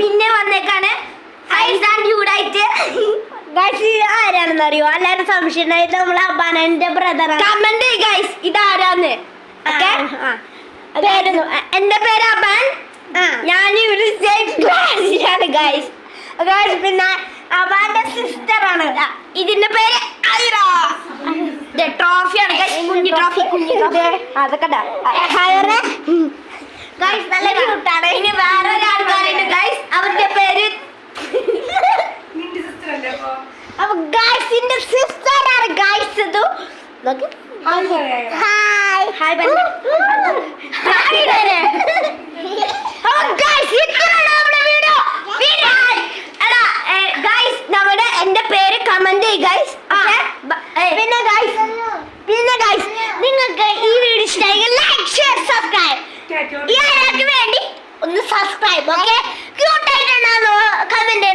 പിന്നെ വന്നേക്കാണ് ചൂടായിട്ട് ആരാണെന്ന് അറിയോ? എല്ലാരും സംശയം ഉണ്ടായിട്ട് നമ്മളെ അബാനന്റെ ബ്രദർ. കമന്റ് ഗൈസ് ഇതാരാന്ന്. എന്റെ പേര് അബാൻ. ഞാൻ ഗൈസ് ഗൈസ് പിന്നെ അബാന്റെ സിസ്റ്റർ ആണ്. ഇതിന്റെ പേര് ട്രോഫിയാണ് കുഞ്ഞി ട്രോഫി. അതൊക്കെ ഗൈസ് നല്ല ക്യൂട്ടാണ്. ഇനി വേറെ ഒരാൾക്കാരുണ്ട് ഗൈസ്, അവരുടെ പേര് അപ്പൊ ഗൈസിന്റെ സിസ്റ്റർ ആണ് ഗൈസ്. ഇത് നോക്ക്. Hi hi Banna hi Banna. അപ്പൊ ഗൈസ് ഇത്രയാണ് നമ്മുടെ വീഡിയോ. എടാ ഗൈസ് നമ്മുടെ എന്റെ പേര് കമന്റ് ചെയ്യ് ഗൈസ്. പിന്നെ ഗൈസ് നിങ്ങൾക്ക് ഈ വീഡിയോ ഇഷ്ടമായെങ്കിൽ ലൈക്ക് ഷെയർ സബ്സ്ക്രൈബ്. ഈ ആരാക്ക് വേണ്ടി ഒന്ന് സബ്സ്ക്രൈബ്. ഓക്കെ ക്യൂട്ട് ആയിട്ടുണ്ടാകുന്നു കമന്റ്